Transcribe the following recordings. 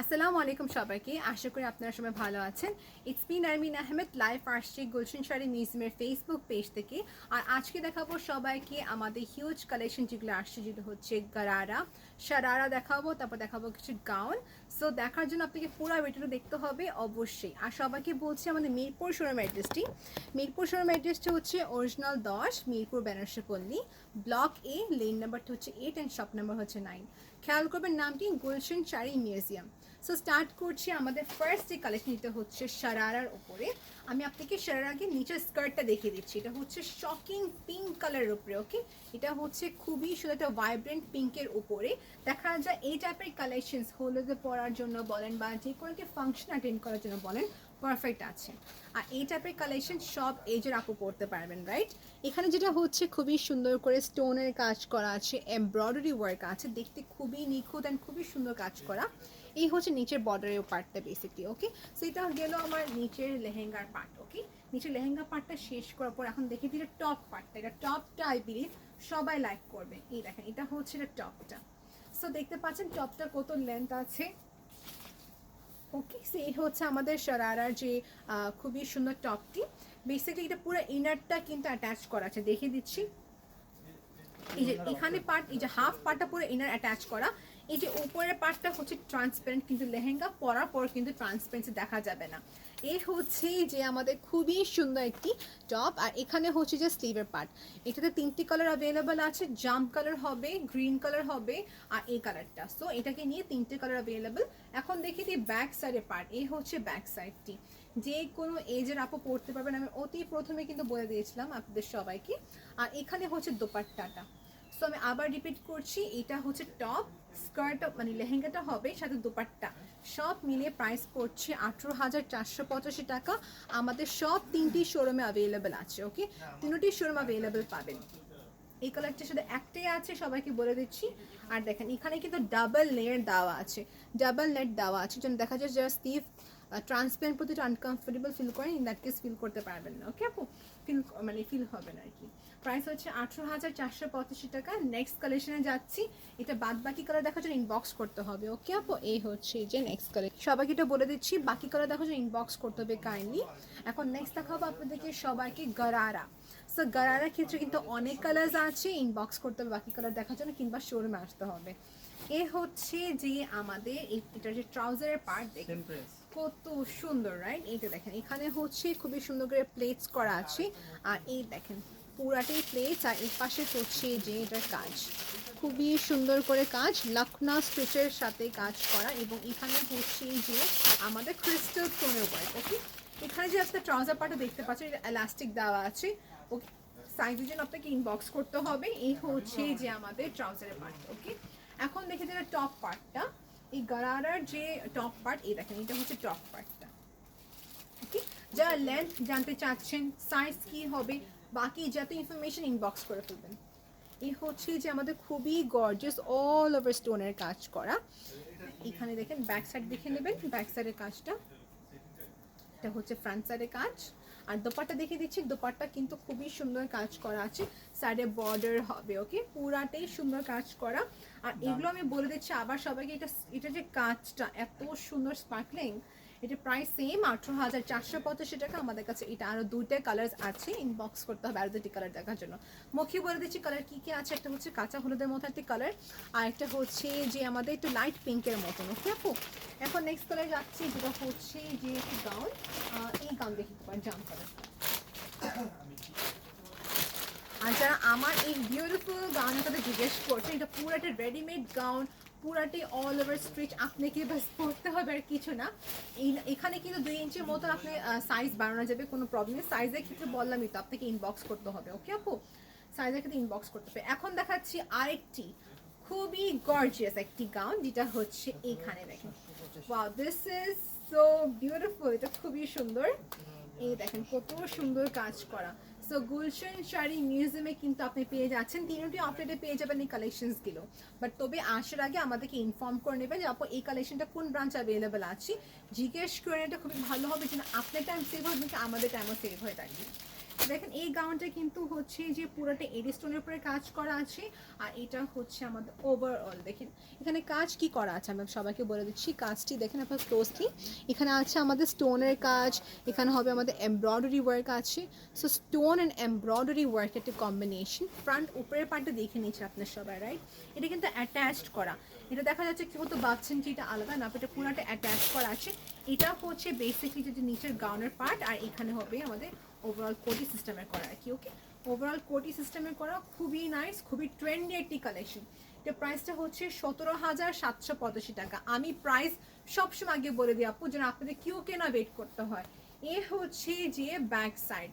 আসসালামু আলাইকুম সবাইকে, আশা করি আপনারা সবাই ভালো আছেন। ইটস মি নারমিন আহমেদ, লাইভ আসছি গুলশান শাড়ি মিউজিয়ামের ফেসবুক পেজ থেকে। আর আজকে দেখাবো সবাইকে আমাদের হিউজ কালেকশন যেগুলো আসছে, যেগুলো হচ্ছে গারারা শারারা দেখাবো, তারপর দেখাবো কিছু গাউন। সো দেখার জন্য আপনাকে পুরো ভিডিওটা দেখতে হবে অবশ্যই। আর সবাইকে বলছি আমাদের মিরপুর শোরুম অ্যাড্রেসটি, মিরপুর শোরুম অ্যাড্রেসটা হচ্ছে অরিজিনাল 10 মিরপুর বেনারসি পল্লী, ব্লক এ, লেন নাম্বারটা হচ্ছে 8 অ্যান্ড শপ নাম্বার হচ্ছে 9। খেয়াল করবেন নামটি Gulshan sari museum. So start করছি আমাদের ফার্স্ট যে কালেকশনটা হচ্ছে শারারার উপরে। আমি আপনাকে শারারাকে নিচের স্কার্টটা দেখিয়ে দিচ্ছি। এটা হচ্ছে শকিং পিঙ্ক কালারের উপরে। ওকে, এটা হচ্ছে খুবই সুন্দর একটা ভাইব্রেন্ট পিঙ্কের উপরে। দেখা যায় এই টাইপের কালেকশনস হলুদে পরার জন্য বলেন বা যে কোনো একটা ফাংশন অ্যাটেন্ড করার জন্য বলেন, পারফেক্ট আছে। আর এই টাইপের কালেকশন সব এজের আপু পড়তে পারবেন, রাইট? এখানে যেটা হচ্ছে খুবই সুন্দর করে স্টোনের কাজ করা আছে, এমব্রয়ডারি ওয়ার্ক আছে, দেখতে খুবই নিখুঁত অ্যান্ড খুবই সুন্দর কাজ করা। এই হচ্ছে নিচের বর্ডারের পার্টটা বেসিকলি। ওকে, সো এটা গেল আমার নিচের লেহেঙ্গার পার্ট। ওকে, নিচের লেহেঙ্গা পার্টটা শেষ করার পর এখন দেখে দিলে টপ পার্টটা। এটা টপটা আই বিলিভ সবাই লাইক করবে। এই দেখেন, এটা হচ্ছে এটা টপটা। সো দেখতে পাচ্ছেন টপটা কত লেন্থ আছে। ওকে, সো এই হচ্ছে আমাদের শারারার যে খুবই সুন্দর টপটি। বেসিক্যালি এটা পুরো ইনারটা কিন্তু অ্যাটাচ করা আছে, দেখিয়ে দিচ্ছি। এই যে এখানে পার্ট, এই যে হাফ পার্টটা পুরো ইনার অ্যাটাচ করা। এই যে উপরের পার্টটা হচ্ছে ট্রান্সপারেন্ট, কিন্তু লেহেঙ্গা পরার পর কিন্তু ট্রান্সপারেন্সি দেখা যাবে না। এই হচ্ছে যে আমাদের খুবই সুন্দর একটি টপ। আর এখানে হচ্ছে যে স্লিভের পার্ট, এটাতে 3টি কালার অ্যাভেলেবল আছে, জাম্প কালার হবে, গ্রিন কালার হবে আর এই কালারটা। সো এটাকে নিয়ে 3টে কালার অ্যাভেলেবল। এখন দেখি দিই ব্যাক সাইডের পার্ট। এই হচ্ছে ব্যাক সাইডটি, যে কোনো এজের আপু পড়তে পারবেন। আমি অতি প্রথমে কিন্তু বলে দিয়েছিলাম আপনাদের সবাইকে। আর এখানে হচ্ছে দোপাট্টাটা। সো আমি আবার রিপিট করছি, এটা হচ্ছে টপ, স্কার্ট মানে লেহেঙ্গাটা হবে, সাথে দোপাট্টা সব মিলিয়ে প্রাইস পড়ছে 18,485 টাকা। আমাদের সব 3টি শোরুমে অ্যাভেলেবেল আছে। ওকে, 3টি শোরুম অ্যাভেলেবেল পাবেন। এই কালারটার সাথে একটাই আছে, সবাইকে বলে দিচ্ছি। আর দেখেন এখানে কিন্তু ডাবল লেয়ার দেওয়া আছে, ডাবল নেট দেওয়া আছে, যেন দেখা যায় যারা স্টিভ ট্রান্সপারেন্ট প্রতিটা আনকমফোর্টেবল ফিল করেন, ইন দ্যাট কেস ফিল করতে পারবেন না। ওকে আপু, ফিল হবে না আর কি। প্রাইস হচ্ছে 18,485 টাকা। নেক্সট কালেকশনে যাচ্ছি। এটা বাদ বাকি কালার দেখার জন্য ইনবক্স করতে হবে। ওকে আপু, এই হচ্ছে যে নেক্সট কালার। সবাইকে এটা বলে দিচ্ছি, বাকি কালার দেখার জন্য ইনবক্স করতে হবে কাইন্ডলি। এখন নেক্সট দেখাবো আপনাদেরকে সবাইকে গারারা। সো গারারার ক্ষেত্রে কিন্তু অনেক কালার্স আছে, ইনবক্স করতে হবে বাকি কালার দেখার জন্য, কিংবা শোরুমে আসতে হবে। এ হচ্ছে যে আমাদের এটার যে ট্রাউজারের পার্ট, দেখেন কত সুন্দর, রাইট? এইটা দেখেন এখানে হচ্ছে খুবই সুন্দর করে প্লেটস করা আছে। আর এই দেখেন পুরাটাই প্লেটস, আর এর পাশে হচ্ছে যে এটার কাজ খুবই সুন্দর করে কাজ, লখনৌ স্টিচের সাথে কাজ করা। এবং এখানে হচ্ছে যে আমাদের ক্রিস্টাল স্টোনের ওয়ার্ক। ওকে, এখানে যে একটা ট্রাউজার পার্টও দেখতে পাচ্ছেন, এটা এলাস্টিক দেওয়া আছে। ওকে, সাইজের জন্য আপনাকে ইনবক্স করতে হবে। এই হচ্ছে যে আমাদের ট্রাউজারের পার্ট। ওকে, এখন দেখে যেটা টপ পার্টটা, এই গারারার যে টপ পার্ট, এই দেখেন এটা হচ্ছে টপ পার্টটা। ওকে, যারা লেন্থ জানতে চাচ্ছেন, সাইজ কি হবে, বাকি যত ইনফরমেশন ইনবক্স করে ফেলবেন। এই হচ্ছে যে আমাদের খুবই গর্জিয়াস অল ওভার স্টোনের কাজ করা। এখানে দেখেন ব্যাক সাইড দেখে নেবেন, ব্যাক সাইডের কাজটা। এটা হচ্ছে ফ্রন্ট সাইডের কাজ। আর দোপাট্টা দেখিয়ে দিচ্ছি, দোপাট্টা কিন্তু খুবই সুন্দর কাজ করা আছে, সাইডে বর্ডার হবে। ওকে, পুরাটাই সুন্দর কাজ করা। আর এগুলো আমি বলে দিচ্ছি আবার সবাইকে, এটা যে কাজটা এত সুন্দর স্পার্কলিং। এটা প্রাইস সেম 18,485 টাকা। আমাদের কাছে এটা আরও 2টা কালার আছে, ইনবক্স করতে হবে আরও 2টি কালার দেখার জন্য। মুখে বলে দিচ্ছি কালার কী কী আছে। একটা হচ্ছে কাঁচা হলুদের মতো একটি কালার, আর একটা হচ্ছে যে আমাদের একটু লাইট পিঙ্কের মতন। ওকে আপু, এখন নেক্সট কালার যাচ্ছি, যেটা হচ্ছে যে একটি গাউন। এই গাউন দেখতে পারেন, জাম কালার। আর যারা আমার এই বিউটিফুল গাউনের কথা জিজ্ঞেস করছে, এটা পুরো একটা রেডিমেড গাউন, পুরাটাই অল ওভার স্ট্রিচ। আপনাকে বাস পড়তে হবে আর কিছু না। এখানে কিন্তু 2 ইঞ্চির মতো আপনি সাইজ বাড়ানো যাবে, কোনো প্রবলেম নেই। সাইজের ক্ষেত্রে বললামই তো, আপনাকে ইনবক্স করতে হবে। ওকে আপু, সাইজের ক্ষেত্রে ইনবক্স করতে হবে। এখন দেখাচ্ছি আরেকটি খুবই গর্জিয়াস একটি গাউন, যেটা হচ্ছে এখানে দেখেন। Wow, this is so beautiful. এটা খুবই সুন্দর। এই দেখেন কত সুন্দর কাজ করা। সো গুলশান শাড়ি মিউজিয়ামে কিন্তু আপনি পেয়ে যাচ্ছেন, 3টি আপডেটে পেয়ে যাবেন এই কালেকশনসগুলো। বাট তবে আসার আগে আমাদেরকে ইনফর্ম করে নেবেন যে আপু এই কালেকশনটা কোন ব্রাঞ্চ অ্যাভেলেবেল আছে। জিজ্ঞেস করে এটা খুবই ভালো হবে, যেন আপনার টাইম সেভ হবে, আমাদের টাইমও সেভ হয়ে থাকে। দেখেন এই গাউনটা কিন্তু হচ্ছে যে পুরোটা এডি স্টোনের উপরে কাজ করা আছে, আর এটা হচ্ছে আমাদের ওভারঅল দেখেন এখানে কাজ কি করা আছে আমি সবাইকে বলে দিচ্ছি। কাজটি দেখেন আপনার ক্লোজলি, এখানে আছে আমাদের স্টোনের কাজ, এখানে হবে আমাদের এমব্রয়ডারি ওয়ার্ক আছে। So stone and embroidery work একটা কম্বিনেশন। ফ্রন্ট উপরের পার্টটা দেখে নিচ্ছেন আপনার সবাই, রাইট? এটা কিন্তু অ্যাটাচড করা, এটা দেখা যাচ্ছে কি হতো ভাবছেন কি এটা আলাদা না, এটা পুরোটা অ্যাটাচ করা আছে। এটা হচ্ছে বেসিকলি যেটা নিচের গাউনের পার্ট, আর এখানে হবে আমাদের ওভারঅল কোটি সিস্টেমের করা আর কি। ওকে, ওভারঅল কোটি সিস্টেমের করা, খুবই নাইস, খুবই ট্রেন্ডি একটি কালেকশন। এটা প্রাইসটা হচ্ছে 17,785 টাকা। আমি প্রাইস সবসময় আগে বলে দিই আপু, যেন আপনাদের কেউ কেনা ওয়েট করতে হয়। এ হচ্ছে যে ব্যাক সাইড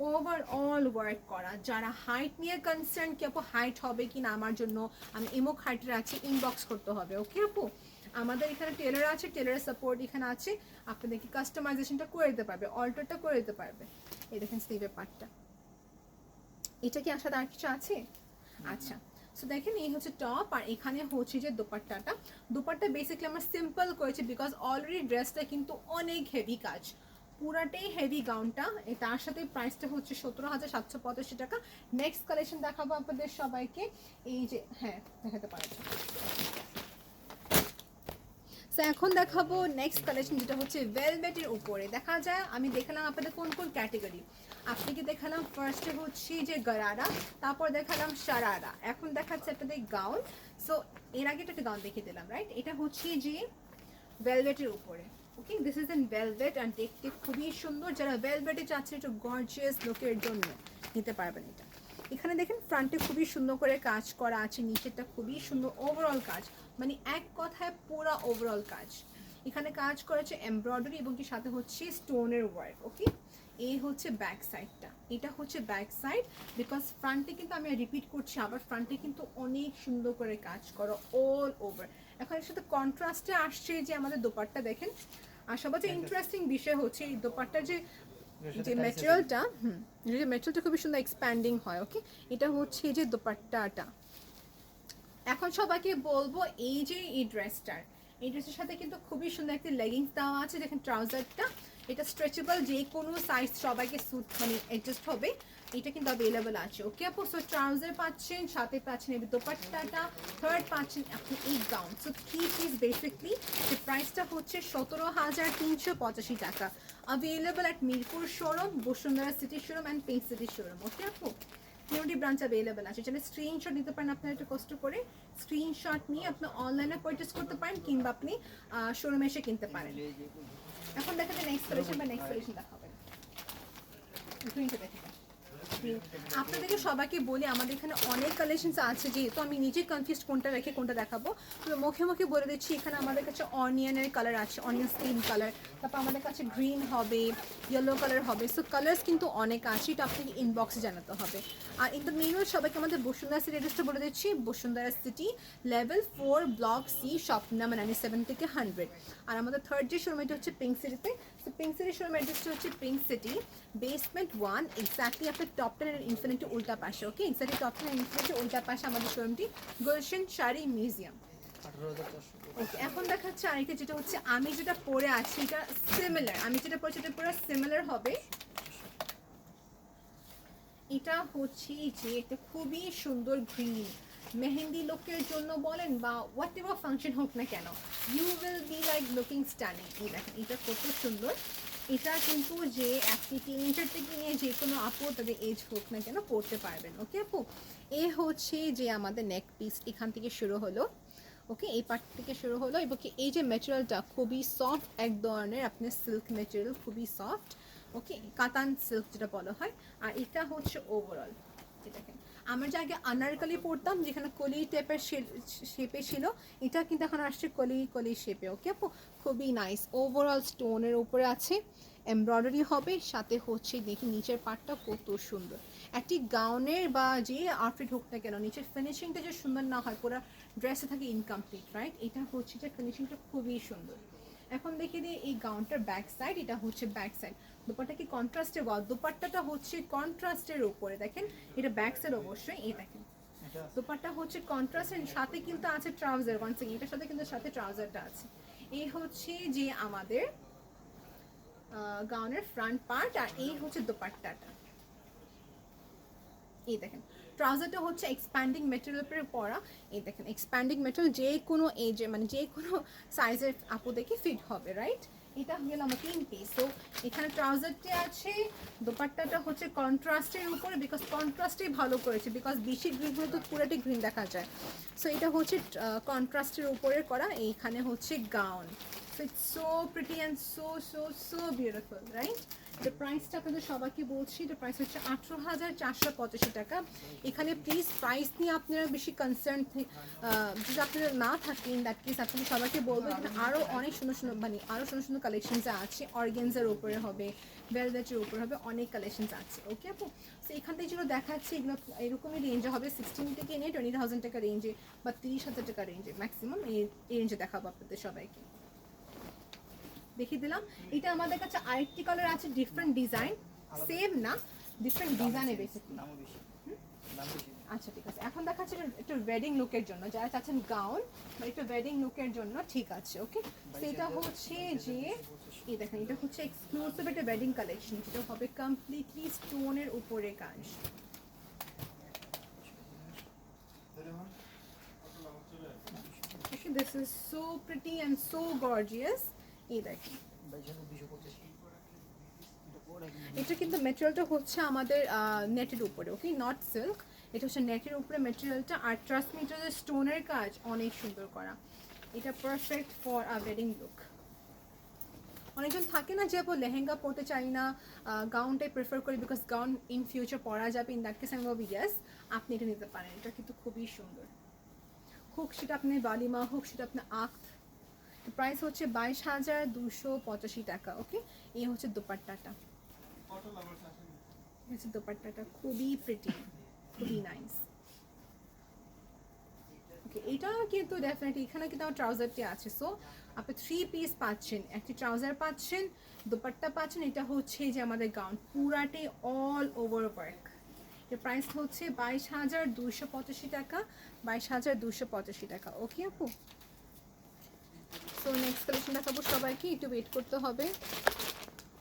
ওভারঅল ওয়ার্ক করা। যারা হাইট নিয়ে কনসার্ন কি আপু হাইট হবে কি না আমার জন্য, আমি এমক হাইটের আছে, ইনবক্স করতে হবে। ওকে আপু, আমাদের এখানে টেলার আছে, টেলারের সাপোর্ট এখানে আছে, আপনাদেরকে কাস্টমাইজেশনটা করে দিতে পারবে, অল্টারটা করে দিতে পারবে। এই দেখেন স্লিভের পার্টটা, এটা কি আসাতে আর কিছু আছে? আচ্ছা, সো দেখেন এই হচ্ছে টপ, আর এখানে হচ্ছে যে দোপাট্টাটা। দোপাট্টা বেসিক্যালি আমরা সিম্পল করেছি বিকজ অলরেডি ড্রেসটা কিন্তু অনেক হেভি কাজ, পুরাটাই হেভি গাউনটা। তার সাথে প্রাইসটা হচ্ছে 17,785 টাকা। নেক্সট কালেকশন দেখাবো আপনাদের সবাইকে, এই যে হ্যাঁ দেখাতে পারবো। সো এখন দেখাবো নেক্সট কালেকশন, যেটা হচ্ছে ভেলভেটের উপরে। দেখা যায় আমি দেখালাম আপনাদের কোন কোন ক্যাটাগরি, আপনাকে দেখালাম ফার্স্টে হচ্ছে যে গারারা, তারপর দেখালাম শারারা, এখন দেখাচ্ছে আপনাদের গাউন। সো এর আগে একটা গাউন দেখিয়ে দিলাম, রাইট? এটা হচ্ছে যে ভেলভেটের উপরে। Okay, this is an velvet and দেখতে খুবই সুন্দর। যারা ভেলভেটে চাচ্ছেন একটু গর্জিয়াস লুকের জন্য নিতে পারবেন এটা। এখানে দেখেন ফ্রন্টে খুবই সুন্দর করে কাজ করা আছে, নিচেরটা খুবই সুন্দর ওভারঅল কাজ, মানে এক কথায় পুরো ওভারঅল কাজ। এখানে কাজ করেছে এমব্রয়ডারি এবং কি সাথে হচ্ছে স্টোনের ওয়ার্ক। ওকে, এই হচ্ছে ব্যাক সাইডটা, এটা হচ্ছে ব্যাক সাইড। বিকজ ফ্রন্টে কিন্তু আমি রিপিট করছি আবার, ফ্রন্টে কিন্তু অনেক সুন্দর করে কাজ করো অল ওভার। এখন এর সাথে কন্ট্রাস্টে আসছে যে আমাদের দোপাট্টা দেখেন। আর সবচেয়ে ইন্টারেস্টিং বিষয় হচ্ছে এই দোপাট্টার যে ম্যাটেরিয়ালটা, যে ম্যাটেরিয়ালটা খুবই সুন্দর এক্সপ্যান্ডিং হয়। ওকে, এটা হচ্ছে যে দোপাট্টাটা। এখন সবাইকে বলবো এই যে এই ড্রেসটার, এই ড্রেসের সাথে কিন্তু খুবই সুন্দর একটি লেগিংস দেওয়া আছে, দেখেন ট্রাউজারটা, এটা স্ট্রেচেবল, যে কোনো সাইজ সবাইকে স্যুট মানে অ্যাডজাস্ট হবে, এটা কিন্তু অ্যাভেলেবল আছে। ওকে আপু, সো ট্রাউজার পাচ্ছেন, সাথে পাচ্ছেন এই দোপাট্টাটা, থার্ড পাচ্ছেন আপনি এই gown. So three piece basically, যে প্রাইসটা হচ্ছে 17,385 টাকা। Available at Mirpur showroom, Bashundhara City showroom and Pink City showroom. Okay আপু, তিনটি ব্রাঞ্চ অ্যাভেলেবল আছে, যেটা স্ক্রিনশট নিতে পারেন আপনারা, একটু কষ্ট করে স্ক্রিনশট নিয়ে আপনি অনলাইনে পারচেস করতে পারেন, কিংবা আপনি শোরুমে এসে কিনতে পারেন। এখন দেখাতে নেক্সট কালেকশন বা নেক্সট কালেকশন দেখাবেন, গ্রিনটা দেখেন। আপনাদেরকে সবাইকে বলি আমাদের এখানে অনেক কালেকশনস আছে, যেহেতু আমি নিজে কনফিউজ কোনটা রেখে কোনটা দেখাবো, তো মুখে মুখে বলে দিচ্ছি। এখানে আমাদের কাছে অনিয়নের কালার আছে, অনিয়ন স্কিন কালার, তারপর আমাদের কাছে গ্রিন হবে, ইয়েলো কালার হবে। সো কালার্স কিন্তু অনেক আছে, এটা আপনাকে ইনবক্সে জানাতে হবে। আর ইন দ্য মেনুয়াল সবাইকে আমাদের বসুন্ধরা সিটি অ্যাড্রেসটা বলে দিচ্ছি, Bashundhara city level 4 block C, shop number 97 থেকে 100। আর আমাদের থার্ড যে শোরুম এটা হচ্ছে পিঙ্ক সিটিতে। সো পিঙ্ক সিটি শোরুম অ্যাড্রেসটা হচ্ছে পিঙ্ক সিটি বেসমেন্ট 1, এক্স্যাক্টলি আপনার টপ 10 এর ইনফিনিটি উল্টা পাশে। ওকে, এক্স্যাক্টলি টপ 10 এর ইনফিনিটি উল্টা পাশে আমাদের শোরুমটি, গুলশান শাড়ি মিউজিয়াম। ওকে, এখন দেখাচ্ছে আরেকটা, যেটা হচ্ছে আমি যেটা পরে আছি এটা সিমিলার, আমি যেটা পরেছি এটা পুরো সিমিলার হবে। এটা হচ্ছে যে একটা খুবই সুন্দর গ্রিন মেহেন্দি লুকের জন্য বলেন বা হোয়াট এভার ফাংশন হোক না কেন, you will be like looking stunning. এই দেখেন এটা কত সুন্দর। এটা কিন্তু যে একটি টিনেজার থেকে নিয়ে যে কোনো আপু তাদের এজ হোক না কেন পড়তে পারবেন। ওকে আপু, এ হচ্ছে যে আমাদের নেক পিস এখান থেকে শুরু হলো। ওকে, এই পার্ট থেকে শুরু হলো, এবং এই যে ম্যাটেরিয়ালটা খুবই সফট এক ধরনের, আপনার সিল্ক ম্যাটেরিয়াল খুবই সফট। ওকে, কাতান সিল্ক যেটা বলা হয়। আর এটা হচ্ছে ওভারঅল, দেখেন আমরা যে আগে আনারকলি পরতাম যেখানে কলি টাইপের শেপে ছিল, এটা কিন্তু এখন আসছে কলি কলি শেপে। ওকে আপু, খুবই নাইস। ওভারঅল স্টোনের উপরে আছে, এমব্রয়ডারি হবে, সাথে হচ্ছে দেখি নিচের পার্টটা কত সুন্দর। একটি গাউনের বা যে আউটফিট হোক না কেন, নিচের ফিনিশিংটা যে সুন্দর না হয় পুরো ড্রেসে থাকে ইনকমপ্লিট, রাইট? এটা হচ্ছে যে ফিনিশিংটা খুবই সুন্দর। এখন দেখিয়ে দিই এই গাউনটার ব্যাক সাইড, এটা হচ্ছে ব্যাক সাইড। দোপাট্টা কি কন্ট্রাস্টে, দোপাট্টাটা হচ্ছে কন্ট্রাস্টের উপরে, দেখেন এটা ব্যাক সাইড অবশ্যই। এই দেখেন দোপাট্টা হচ্ছে কন্ট্রাস্টের সাথে কিন্তু আছে ট্রাউজার, ওয়ান সেকেন্ড, এটার সাথে কিন্তু সাথে ট্রাউজারটা আছে। এই হচ্ছে যে আমাদের গাউনের ফ্রন্ট পার্ট, আর এই হচ্ছে দোপাট্টাটা। এই দেখেন ট্রাউজারটা হচ্ছে এক্সপ্যান্ডিং মেটেরিয়াল উপরে পরা। এই দেখেন এক্সপ্যান্ডিং মেটেরিয়াল যে কোনো এজে মানে যে কোনো সাইজের আপু দেখে ফিট হবে, রাইট? এটা গেল আমার 3 পিস। তো এখানে ট্রাউজারটি আছে, দোপাট্টাটা হচ্ছে কন্ট্রাস্টের উপরে, বিকজ কন্ট্রাস্টেই ভালো করেছে, বিকজ বেশি গ্রিন হলে তো পুরোটাই গ্রিন দেখা যায়। সো এটা হচ্ছে কন্ট্রাস্টের উপরে করা। এইখানে হচ্ছে gown. So it's so pretty and so so so beautiful, right? যে প্রাইসটা আপনাদের সবাইকে বলছি, এটা প্রাইস হচ্ছে 18,485 টাকা। এখানে প্লিজ প্রাইস নিয়ে আপনারা বেশি কনসার্ন যদি আপনারা না থাকেন, দ্যাট কেস আপনাদের সবাইকে বলবো এখানে আরও অনেক সুন্দর সুন্দর মানে আরও সুন্দর সুন্দর কালেকশনস আছে। অর্গেনজার উপরে হবে, ভেলভেটের উপরে হবে, অনেক কালেকশনস আছে। ওকে আপু, সো এখান থেকে যেগুলো দেখাচ্ছি এগুলো এরকমই রেঞ্জে হবে, 16 থেকে নিয়ে 20,000 টাকা রেঞ্জে বা 30,000 টাকা রেঞ্জে ম্যাক্সিমাম এই রেঞ্জে দেখাবো আপনাদের সবাইকে। দেখিয়ে দিলাম। এটা আমাদের কাছে আরেকটি কালার আছে, ডিফারেন্ট ডিজাইন, সেম না ডিফারেন্ট ডিজাইনে বেসিকলি। আচ্ছা ঠিক আছে, এখন দেখাচ্ছে একটু ওয়েডিং লুকের জন্য, যারা চাচ্ছেন গাউন বা একটু ওয়েডিং লুকের জন্য, ঠিক আছে ওকে। সেটা হচ্ছে যে এই দেখেন এটা হচ্ছে এক্সক্লুসিভ একটা ওয়েডিং কালেকশন, যেটা হবে কমপ্লিটলি স্টোনের উপরে কাজ। This is so pretty and so gorgeous. এই দেখেন এটা কিন্তু ম্যাটেরিয়ালটা হচ্ছে আমাদের নেটের উপরে, ওকে, নট সিল্ক। এটা হচ্ছে নেটের উপরে ম্যাটেরিয়ালটা, আর ট্রান্সমিটারের স্টোনের কাজ অনেক সুন্দর করা। এটা perfect for a wedding look. অনেকজন থাকে না যে আপু লেহেঙ্গা পরতে চাই না, গাউনটাই প্রেফার করি বিকজ গাউন ইন ফিউচার পরা যাবে, ইন দ্যাট কেস আমি বলবো ইয়েস আপনি এটা নিতে পারেন। এটা কিন্তু খুবই সুন্দর, হোক সেটা আপনি বালিমা, হোক সেটা আপনার আক্ত। প্রাইস হচ্ছে 22,285 টাকা। ওকে, এই হচ্ছে দোপাট্টাটা, দোপাট্টাটা খুবই প্রিটি, খুবই নাইস। ওকে, এটা কিন্তু ডেফিনেটলি এখানে কিন্তু আমার ট্রাউজারটি আছে। সো আপনি 3 পিস পাচ্ছেন, একটি ট্রাউজার পাচ্ছেন, দোপাট্টা পাচ্ছেন। এটা হচ্ছে যে আমাদের গাউন পুরাটাই অল ওভার ওয়ার্ক। এর প্রাইস হচ্ছে 22,285 টাকা, 22,285 টাকা। ওকে আপু, সো নেক্সট কালেকশন দেখাবো সবাইকে, একটু ওয়েট করতে হবে।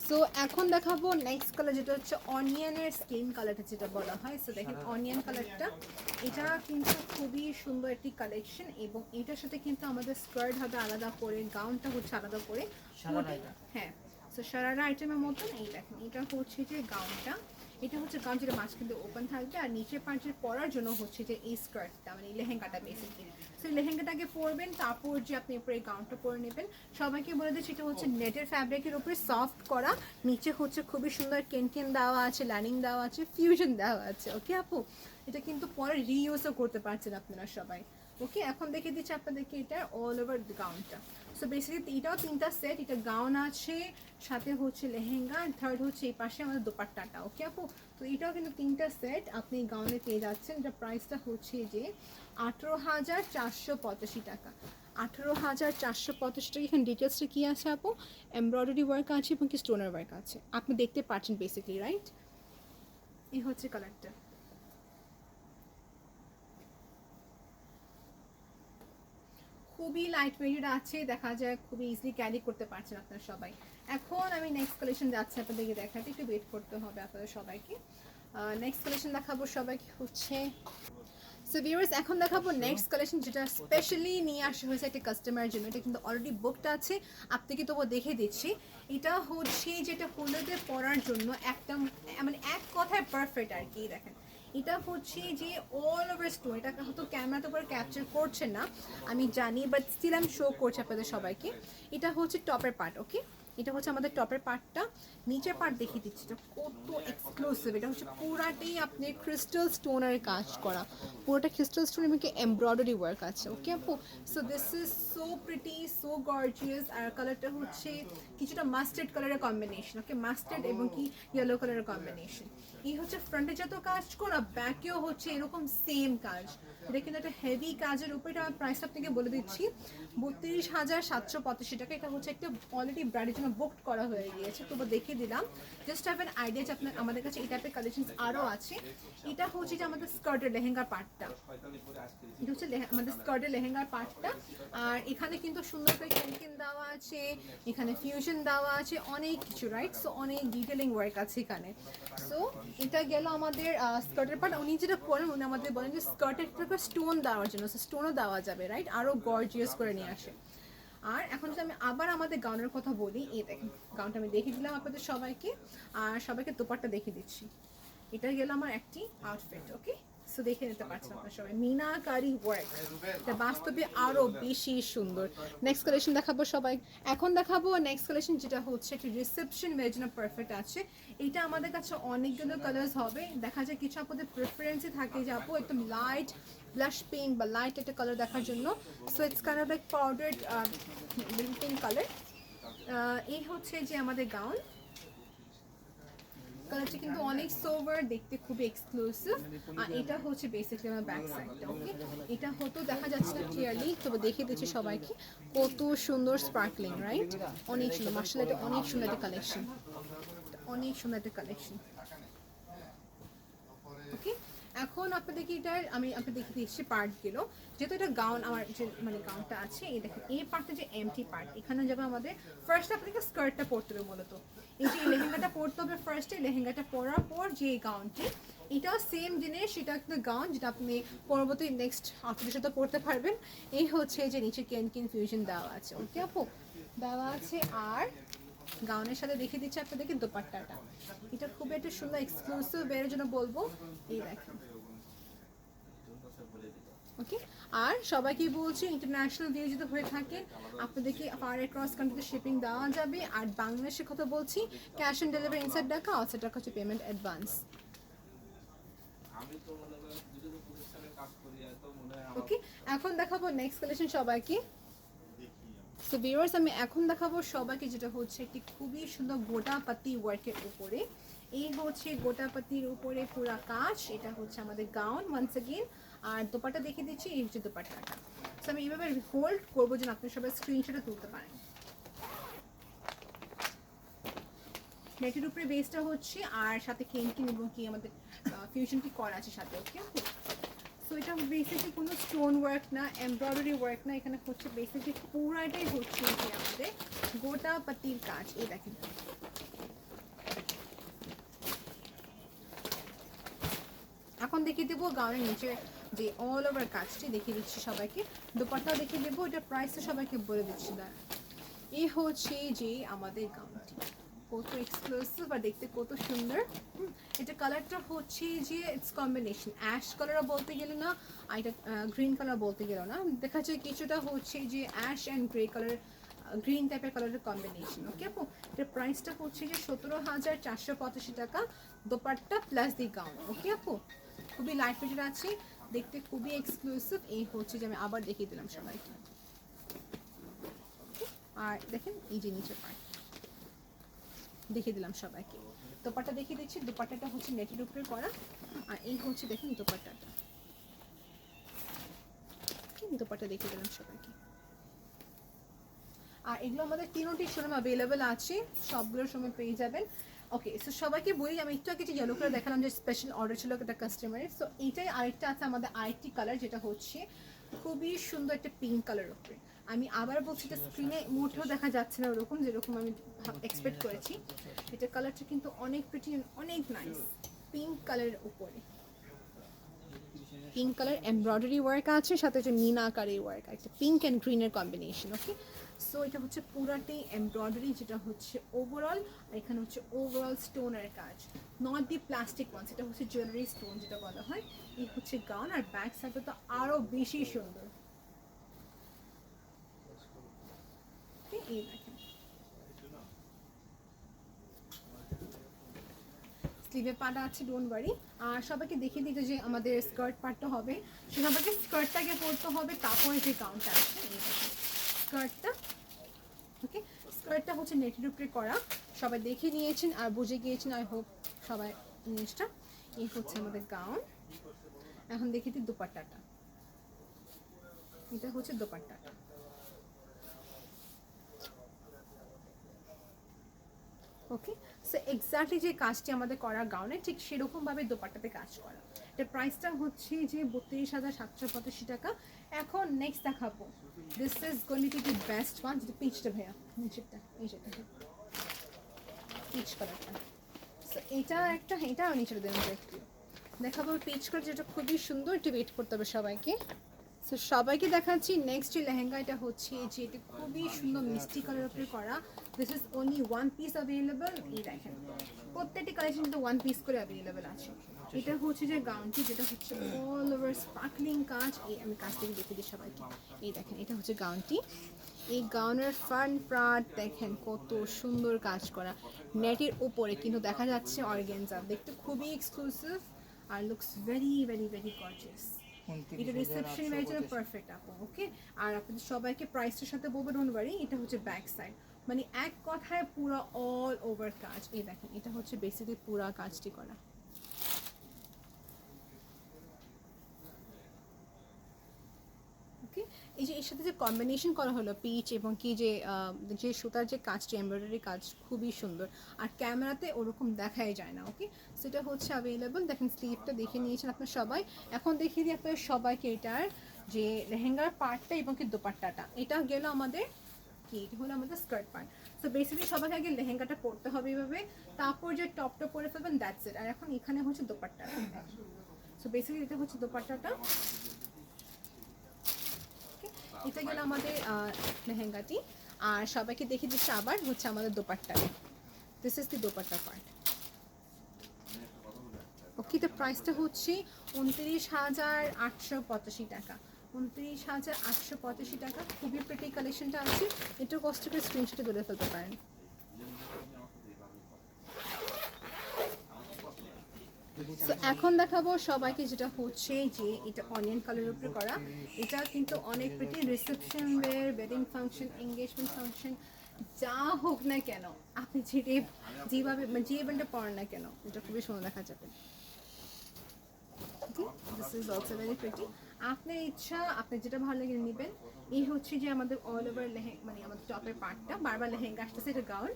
সো এখন দেখাবো নেক্সট কালার, যেটা হচ্ছে অনিয়নের স্কিন কালারটা যেটা বলা হয়। সো দেখেন অনিয়ন কালারটা, এটা কিন্তু খুবই সুন্দর একটি কালেকশন, এবং এটার সাথে কিন্তু আমাদের স্কার্ট হবে আলাদা করে, গাউনটা হচ্ছে আলাদা করে। হ্যাঁ, সো সারারা আইটেমের মতন। এই দেখেন এটা হচ্ছে যে গাউনটা, এটা হচ্ছে গাউন যেটা মাঝখান দিয়ে ওপেন থাকবে, আর নিচের পাঞ্চের পরার জন্য হচ্ছে যে এই স্কার্টটা মানে লেহেঙ্গাটা বেসিকলি। সো লেহেঙ্গাটাকে পরবেন, তারপর যে আপনি উপরে এই গাউনটা পরে নেবেন। সবাইকে বলে দিচ্ছি এটা হচ্ছে নেটের ফ্যাব্রিকের উপরে সফট করা, নিচে হচ্ছে খুবই সুন্দর কেন দেওয়া আছে, লাইনিং দেওয়া আছে, ফিউশন দেওয়া আছে। ওকে আপু, এটা কিন্তু পরে রিইউজও করতে পারছেন আপনারা সবাই। ওকে, এখন দেখে দিচ্ছি আপনাদেরকে এটা অল ওভার গাউনটা। সো বেসিক্যালি এটাও 3টা সেট, এটা গাউন আছে, সাথে হচ্ছে লেহেঙ্গা, আর থার্ড হচ্ছে এই পাশে আমাদের দোপাট্টাটা। ওকে আপু, তো এটাও কিন্তু 3টা সেট আপনি গাউনে পেয়ে যাচ্ছেন। এটা প্রাইসটা হচ্ছে যে 18,485 টাকা। 18,485 টাকা। এখানে ডিটেলসটা কী আছে আপু? এমব্রয়ডারি ওয়ার্ক আছে এবং কি স্টোনের ওয়ার্ক আছে, আপনি দেখতে পাচ্ছেন বেসিক্যালি, রাইট? এই হচ্ছে কালারটা। খুবই লাইট ওয়েটেড আছে, দেখা যায় খুবই ইজিলি ক্যারি করতে পারছেন আপনারা সবাই। এখন আমি নেক্সট কালেকশন যাচ্ছি আপনাদেরকে দেখাতে, একটু ওয়েট করতে হবে আপনাদের সবাইকে। নেক্সট কালেকশন দেখাবো সবাইকে হচ্ছে, সো ভিউয়ার্স এখন দেখাবো নেক্সট কালেকশন, যেটা স্পেশালি নিয়ে আসা হয়েছে একটা কাস্টমারের জন্য। এটা কিন্তু অলরেডি বুকড আছে, আপনাকে তবু দেখে দিচ্ছি। এটা হচ্ছে যেটা হলুদে পরার জন্য একটা মানে এক কথায় পারফেক্ট আর কি। দেখেন এটা হচ্ছে যে অল ওভার স্টোন, এটা হয়তো ক্যামেরাতে করে ক্যাপচার করছে না আমি জানি, বাট স্টিল আমি শো করছি আপনাদের সবাইকে। এটা হচ্ছে টপের পার্ট। ওকে, এটা হচ্ছে আমাদের টপের পার্টটা, নিচের পার্ট দেখিয়ে দিচ্ছি এটা কত এক্সক্লুসিভ। এটা হচ্ছে পুরাটাই আপনি ক্রিস্টাল স্টোনের কাজ করা, পুরোটা ক্রিস্টাল স্টোন এবং এমব্রয়ডারি ওয়ার্ক আছে। ওকে আপু, so this is so pretty, so gorgeous. আর কালারটা হচ্ছে কিছুটা মাস্টার্ড কালারের কম্বিনেশন। ওকে, মাস্টার্ড এবং কি ইয়েলো কালারের কম্বিনেশন। এই হচ্ছে ফ্রন্টে যত কাজ করা, ব্যাকেও হচ্ছে এরকম সেম কাজ। এটা কিন্তু একটা হেভি কাজের উপরে। এটা প্রাইস আপনাকে বলে দিচ্ছি 32,785 টাকা। এটা হচ্ছে একটা অলরেডি ব্রাইডের জন্য জন্য বুকড করা হয়ে গিয়েছে, তবু দেখিয়ে দিলাম জাস্ট হ্যাভ অ্যান আইডিয়া যে আপনার আমাদের কাছে এই টাইপের কালেকশন আরও আছে। এটা হচ্ছে যে আমাদের স্কার্টের লেহেঙ্গার পার্টটা, এটা হচ্ছে আমাদের স্কার্টের লেহেঙ্গার পার্টটা। আর এখানে কিন্তু সুন্দর করে ক্যানকেন দেওয়া আছে, এখানে ফিউশন দেওয়া আছে, অনেক কিছু, রাইট? সো অনেক ডিটেলিং ওয়ার্ক আছে এখানে। সো এটা গেল আমাদের স্কার্টের পার্ট। উনি যেটা করেন, উনি আমাদের বলেন যে স্কার্টের একটা স্টোন দেওয়ার জন্য, স্টোনও দেওয়া যাবে, রাইট? আরও গর্জিয়াস করে নিয়ে আসে। আর এখন যদি আমি আবার আমাদের গাউনের কথা বলি, এই দেখেন গাউনটা আমি দেখিয়ে দিলাম আপনাদের সবাইকে, আর সবাইকে দোপাট্টা দেখিয়ে দিচ্ছি। এটা গেল আমার একটি আউটফিট, ওকে? সো দেখে নিতে পারছেন আপনারা সবাই, মিনাকারি ওয়ার্ক, এটা বাস্তবে আরও বেশি সুন্দর। নেক্সট কালেকশন দেখাবো সবাই। এখন দেখাবো নেক্সট কালেকশন, যেটা হচ্ছে একটি রিসেপশন ওয়্যার জন্য পারফেক্ট আছে। এটা আমাদের কাছে অনেকগুলো কালার্স হবে, দেখা যায় কিছু আপনাদের প্রেফারেন্সই থাকে যে আপু একদম লাইট ব্লাশ পিঙ্ক বা লাইট একটা কালার দেখার জন্য। So it's kind of like powdered pink colour. এই হচ্ছে যে আমাদের গাউন, কালারটা কিন্তু অনেক সোভার, দেখতে খুবই এক্সক্লুসিভ। আর এটা হচ্ছে বেসিক্যালি আমার ব্যাক সাইডটা, ওকে? এটা হতো দেখা যাচ্ছে না ক্লিয়ারলি, তবে দেখিয়ে দিচ্ছি সবাইকে কত সুন্দর স্পার্কলিং, রাইট? অনেক সুন্দর, মার্শাল্লাহ, এটা অনেক সুন্দর একটা কালেকশন, অনেক সুন্দর একটা কালেকশন, ওকে? এখন আপনাদেরকে এটার আমি আপনাদেরকে দিচ্ছি পার্টগুলো, যেহেতু এটা গাউন, আমার যে মানে গাউনটা আছে, এই দেখেন এই পার্টটা যে এমটি পার্ট, এখানে যাবে আমাদের ফার্স্ট আপনাদেরকে স্কার্টটা পরতে হবে মূলত, এই যে লেহেঙ্গাটা পরতে হবে ফার্স্টে, লেহেঙ্গাটা পরার পর যে গাউনটি, এটাও সেম জিনিস, এটা একটা গাউন যেটা আপনি পরবর্তী নেক্সট আউটফিটের সাথে পরতে পারবেন। এই হচ্ছে যে নিচে ক্যানকেন ফিউশন দেওয়া আছে, ওকে আপু? দেওয়া আছে। আর গাউনের সাথে দেখিয়ে দিচ্ছি আপনাদেরকে দোপাট্টাটা, এটা খুব একটা সুন্দর এক্সক্লুসিভ এর জন্য বলবো, এই দেখেন, ওকে? আর সবাইকে বলছি ইন্টারন্যাশনাল দিয়ে যদি হয়ে থাকে আপনাদেরকে ফার অ্যাক্রস কান্ট্রিতে শিপিং দেওয়া যাবে। আর বাংলাদেশের কথা বলছি, ক্যাশ অন ডেলিভারি ইনসাইড টাকা, আউটসাইড টাকা হচ্ছে পেমেন্ট অ্যাডভান্স, ওকে? এখন দেখাবো নেক্সট কালেকশন সবাইকে। সো ভিউয়ার্স, আমি এখন দেখাবো সবাইকে যেটা হচ্ছে একটি খুবই সুন্দর গোটাপাতি ওয়ার্কের উপরে। এই হচ্ছে গোটাপাতির উপরে পুরা কাজ, এটা হচ্ছে আমাদের গাউন ওয়ান্স अगेन। আর দোপাট্টা দেখিয়ে দিচ্ছি, এই হচ্ছে দোপাট্টাটা। সো আমি এইভাবে হোল্ড করবো যেন আপনি সবাই স্ক্রিনশটে তুলতে পারেন। নেটের উপরে বেসটা হচ্ছে, আর সাথে কেনকিন এবং কি আমাদের ফিউশন কি করা আছে সাথে, ওকে? সো এটা বেসিক্যালি কোনো স্টোন ওয়ার্ক না, এমব্রয়ডারি ওয়ার্ক না, এখানে হচ্ছে বেসিক্যালি পুরাটাই হচ্ছে যে আমাদের গোটা পাতির কাজ, এই দেখেন। এখন দেখিয়ে দেবো গাউনের নিচে যে অল ওভার কাজটি দেখিয়ে দিচ্ছি সবাইকে, দোপাট্টাও দেখিয়ে দেবো, এটার প্রাইসটা সবাইকে বলে দিচ্ছি। এই হচ্ছে যে আমাদের গাউনটি, কত এক্সক্লুসিভ আর দেখতে কত সুন্দর। এটা কালারটা হচ্ছে যে ইটস কম্বিনেশন, অ্যাশ কালারও বলতে গেলে না, আর এটা গ্রিন কালার বলতে গেলে না, দেখা যায় কিছুটা হচ্ছে যে ash and grey colour, green টাইপের কালারের কম্বিনেশন, ওকে আপু? এটার প্রাইসটা হচ্ছে যে 17,485 টাকা, দোপাট্টা প্লাস দি গাউন, ওকে আপু? খুবই লাইট ওয়েটের আছে, দেখতে খুবই এক্সক্লুসিভ। এই হচ্ছে যে আমি আবার দেখিয়ে দিলাম সবাইকে, আর দেখেন এই যে নিচের পার্ট দেখিয়ে দিলাম সবাইকে, দোপাট্টা দেখিয়ে দিচ্ছি, দোপাট্টাটা হচ্ছে নেটের উপরে করা। আর এই হচ্ছে দেখেন দোপাট্টাটা, দোপাট্টা দেখিয়ে দিলাম সবাইকে। আর এগুলো আমাদের তিনোটি শোরুম অ্যাভেলেবেল আছে, সবগুলোর সময় পেয়ে যাবেন, ওকে? সো সবাইকে বলি, আমি একটু আগে যে ইয়েলো কালার দেখালাম যে স্পেশাল অর্ডার ছিল একটা কাস্টমারের, সো এইটাই আরেকটা আছে আমাদের আরেকটি কালার, যেটা হচ্ছে খুবই সুন্দর একটা পিঙ্ক কালার উপরে। আমি আবার বলছি, এটা স্ক্রিনে মোটেও দেখা যাচ্ছে না ওরকম যেরকম আমি এক্সপেক্ট করেছি। এটা কালারটা কিন্তু অনেক প্রিটি, অনেক নাইস, পিঙ্ক কালারের উপরে, পিঙ্ক কালার এমব্রয়ডারি ওয়ার্ক আছে, সাথে হচ্ছে মিনাকারি ওয়ার্ক, একটা পিঙ্ক অ্যান্ড গ্রিনের কম্বিনেশন, ওকে? সো এটা হচ্ছে পুরাটাই এমব্রয়ডারি, যেটা হচ্ছে ওভারঅল, আর এখানে হচ্ছে ওভারঅল স্টোনের কাজ, নট দি প্লাস্টিক ওয়ান্স, এটা হচ্ছে জুয়েলারি স্টোন যেটা বলা হয়। এই হচ্ছে গাউন, আর ব্যাক সাইডটা তো আরও বেশি সুন্দর, এই দেখেন স্লিভে পাটা আছে, ডোন্ট ওয়ারি। আর সবাইকে দেখিয়ে দিতে যে আমাদের স্কার্ট পার্টটা হবে, সবাইকে স্কার্টটাকে পরতে হবে, তারপরে যে গাউনটা আছে, এই দেখেন স্কার্টটা, ওকে? স্কার্টটা হচ্ছে নেটের উপরে করা, সবাই দেখে নিয়েছেন আর বুঝে গিয়েছেন, আই হোপ সবাই জিনিসটা। এই হচ্ছে আমাদের গাউন। এখন দেখি দিই দোপাট্টাটা, এটা হচ্ছে দোপাট্টাটা, ওকে, সো এক্স্যাক্টলি যে কাজটি আমাদের করা গাউনে ঠিক সেরকমভাবে দোপাট্টাতে কাজ করা। এটার প্রাইসটা হচ্ছে যে 32,785 টাকা। এখন নেক্সট দেখাবো, this is going to be best one, যেটা পিচটা ভাইয়া নিচেরটা, এই যেটা পিচ কালারটা। সো এটা একটা, এটা নিচের দেন একটু দেখাবো পিচ কালার, যেটা খুবই সুন্দর। একটু ওয়েট করতে হবে সবাইকে। সো সবাইকে দেখাচ্ছি নেক্সট যে লেহেঙ্গা, এটা হচ্ছে যে এটা খুবই সুন্দর মিষ্টি কালার উপরে করা। This is only one piece available. এই দেখেন প্রত্যেকটি কালেকশন কিন্তু ওয়ান পিস করে অ্যাভেলেবল আছে। এটা হচ্ছে যে গাউনটি, যেটা হচ্ছে অল ওভার স্পার্কলিং কাজ। এই আমি কাজটাকে দেখে দিই সবাইকে। এই দেখেন এটা হচ্ছে গাউনটি। এই গাউনের ফ্রন্ট পার্ট দেখেন কত সুন্দর কাজ করা নেটের উপরে, কিন্তু দেখা যাচ্ছে অর্গানজা। দেখতে খুবই এক্সক্লুসিভ আর looks very very very gorgeous. এটা রিসেপশন এর জন্য পারফেক্ট আপু। ওকে, আর আপনাদের সবাইকে প্রাইসটার সাথে বলবো ডোন্ট ওয়ারি, এটা হচ্ছে ব্যাক সাইড, মানে এক কথায় পুরো অল ওভার কাজ। এই দেখেন এটা হচ্ছে বেসিক্যালি পুরো কাজটি করা। ওকে, এই যে এর সাথে যে কম্বিনেশন করা হলো পিচ এবং কি যে যে সুতার যে কাজটি, এমব্রয়ডারি কাজ খুবই সুন্দর, আর ক্যামেরাতে ওরকম দেখাই যায় না। ওকে, সেটা হচ্ছে অ্যাভেলেবল। দেখেন স্লিভটা দেখে নিয়েছেন আপনার সবাই। এখন দেখিয়ে দিই আপনাদের সবাইকে এটার যে লেহেঙ্গার পার্টটা এবং কি দোপাট্টাটা। এটা গেল আমাদের কি, এটা হলো আমাদের স্কার্ট পার্ট। সো বেসিক্যালি সবাইকে আগে লেহেঙ্গাটা পরতে হবে এইভাবে, তারপর যে টপটা পরে ফেলবেন, দ্যাটস ইট। আর এখন এখানে হচ্ছে দোপাট্টাটা। সো বেসিক্যালি এটা হচ্ছে দোপাট্টাটা। এটা গেল আমাদের লেহেঙ্গাটি। আর সবাইকে দেখিয়ে দিচ্ছি আবার হচ্ছে আমাদের dupatta. This is the dupatta part. Okay, তো প্রাইসটা হচ্ছে 29,885 টাকা। 29,885 টাকা। খুবই প্রিটি কালেকশনটা আছে, একটু কষ্ট করে স্ক্রিনশটে তুলে ফেলতে পারেন। সো এখন দেখাবো সবাইকে যেটা হচ্ছে যে এটা অনিয়ন কালারের উপরে করা। এটা কিন্তু অনেক pretty, reception wear, wedding function, engagement function যা হোক না কেন, আপনি যেভাবে যে ইভেন্টে পড়েন না কেন, এটা খুবই সুন্দর দেখা যাবে। This is also very pretty. আপনার ইচ্ছা, আপনার যেটা ভালো লাগে নেবেন। এই হচ্ছে যে আমাদের অল ওভার মানে আমাদের টপের পার্টটা, বারবার লেহেঙ্গা আসতেছে, এটা গাউন।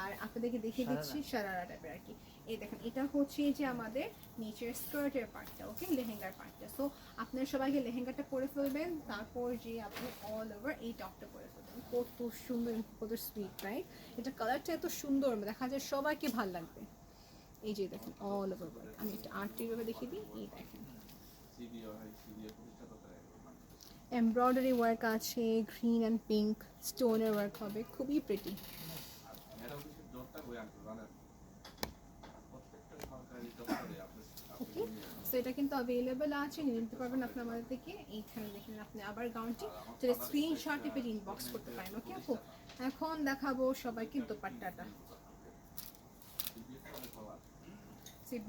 আর আপনাদেরকে দেখিয়ে দিচ্ছি সারারা টাইপের আর কি। এই দেখেন এটা হচ্ছে যে আমাদের নিচের স্কার্টের পার্টটা। ওকে, লেহেঙ্গার পার্টটা। সো আপনারা সবাইকে লেহেঙ্গাটা পরে ফেলবেন, তারপর যে আপনি অল ওভার এই টপটা পরে ফেলবেন। কত সুন্দর, কত সুইট, রাইট? এটা কালারটা এত সুন্দর, দেখা যায় সবাইকে ভালো লাগবে। এই যে দেখেন অল ওভার ওয়ার্ক। আমি একটা আর্টটি ভাবে দেখিয়ে দিই। এই দেখেন এমব্রয়ডারি ওয়ার্ক আছে, গ্রিন অ্যান্ড পিঙ্ক স্টোনের ওয়ার্ক হবে, খুবই প্রিটি। ওকে, সো এটা কিন্তু অ্যাভেলেবেল আছে, নিয়ে নিতে পারবেন আপনি আমাদের থেকে। এইখানে দেখেন আপনি আবার গাউনটি যেটা স্ক্রিনশটে পেয়ে ইনবক্স করতে পারেন। ওকে আপু, এখন দেখাবো সবাইকে দোপাট্টাটা।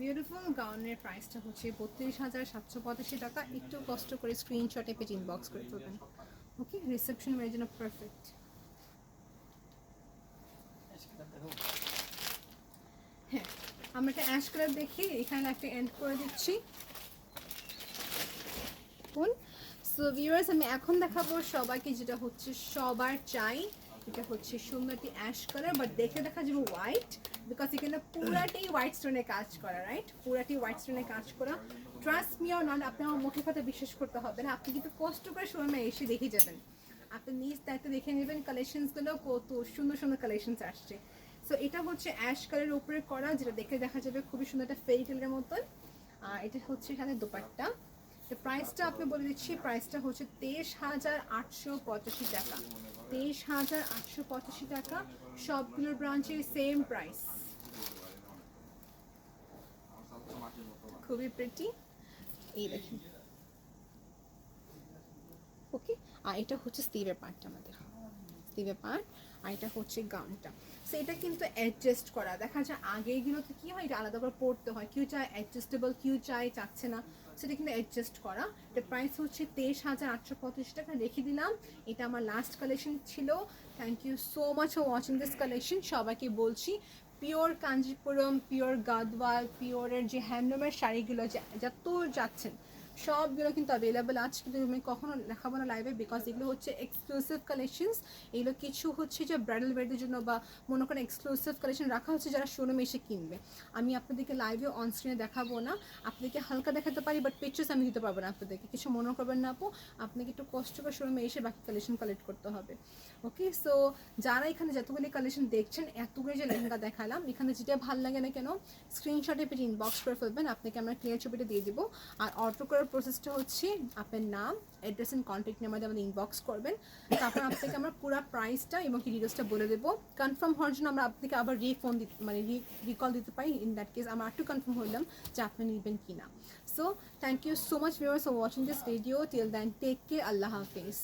বিউটিফুল গাউনের প্রাইসটা হচ্ছে 32,785 টাকা। একটু কষ্ট করে স্ক্রিনশটে পেজ ইনবক্স করে ফেলবেন। ওকে, রিসেপশন এর জন্য পারফেক্ট। হ্যাঁ, আমরা একটা অ্যাশ কালার দেখি, এখানে একটা এন্ড করে দিচ্ছি। কোন সো ভিউয়ার্স, আমি এখন দেখাবো সবাইকে যেটা হচ্ছে সবার চাই। এটা হচ্ছে সুন্দর একটি অ্যাশ কালার, বাট দেখে দেখা যাবে হোয়াইট, বিকজ এখানে পুরাটাই হোয়াইট স্টোনে কাজ করা, রাইট? পুরাটি হোয়াইট স্টোনে কাজ করা। ট্রাস্ট মি অর নট, আপনি আমার মুখের কথা বিশ্বাস করতে হবে না, আপনি কিন্তু কষ্ট করে শোরুমে এসে দেখে যাবেন। আপনি নিজ দায়িত্বে দেখে নেবেন কালেকশনসগুলো, কত সুন্দর সুন্দর কালেকশনস আসছে। সো এটা হচ্ছে অ্যাশ কালারের উপরে করা, যেটা দেখে দেখা যাবে খুবই সুন্দর একটা ফেরি টেলের মতন। আর এটা হচ্ছে এখানে দোপাট্টা। প্রাইসটা আপনি বলে দিচ্ছি, প্রাইসটা হচ্ছে 23,885 টাকা। 23,885 টাকা। সবগুলোর ব্রাঞ্চের সেম প্রাইস। খুবই প্রিটি, এই দেখুন। ওকে, আর এটা হচ্ছে স্লিভের পার্টটা আমাদের, স্লিভের পার্ট। আর এটা হচ্ছে গাউনটা। সো এটা কিন্তু অ্যাডজাস্ট করা, দেখা যায় আগেগুলোতে কি হয়, এটা আলাদা করে পড়তে হয়, কেউ চায় অ্যাডজাস্টেবল, কেউ চাচ্ছে না, সেটা কিন্তু অ্যাডজাস্ট করা। এটার প্রাইস হচ্ছে 23,885 টাকা। রেখে দিলাম, এটা আমার লাস্ট কালেকশন ছিল। Thank you so much for watching this collection. সবাইকে বলছি পিওর কাঞ্জিপুরম, পিওর গাদওয়াল, পিওরের যে হ্যান্ডলুমের শাড়িগুলো যত যাচ্ছেন, সবগুলো কিন্তু অ্যাভেলেবেল আছে, কিন্তু আমি কখনো দেখাবো না লাইভে, বিকজ এগুলো হচ্ছে এক্সক্লুসিভ কালেকশনস। এগুলো কিছু হচ্ছে যে ব্রাইডাল ওয়্যারদের জন্য বা মনে করেন এক্সক্লুসিভ কালেকশন রাখা হচ্ছে যারা শোরুমে এসে কিনবে। আমি আপনাদেরকে লাইভে অন স্ক্রিনে দেখাবো না, আপনাদেরকে হালকা দেখাতে পারি, বাট পিকচার্স আমি দিতে পারবো না আপনাদেরকে, কিছু মনে করবেন না আপু। আপনাকে একটু কষ্ট করে শোরুমে এসে বাকি কালেকশন কালেক্ট করতে হবে। ওকে, সো যারা এখানে যতগুলি কালেকশন দেখছেন, এতগুলি যে লেহেঙ্গা দেখালাম, এখানে যেটা ভালো লাগে না কেন স্ক্রিনশটে পেয়ে ইনবক্স করে ফেলবেন, আপনাকে আমরা ক্লিয়ার ছবিটা দিয়ে দিব। আর অর্ডার করার প্রসেসটা হচ্ছে আপনার নাম, অ্যাড্রেস অ্যান্ড কন্ট্যাক্ট নাম্বার দিয়ে আমাদের ইনবক্স করবেন। তারপর আপনাকে আমরা পুরো প্রাইসটা এবং কি ডিটেলসটা বলে দেবো। কনফার্ম হওয়ার জন্য আমরা আপনাকে আবার রিফোন দিতে মানে রিকল দিতে পারি। ইন দ্যাট কেস আমরা একটু কনফার্ম হলাম যে আপনি নেবেন কিনা। So thank you so much viewers for watching this video. Till then take care, আল্লাহ হাফিজ।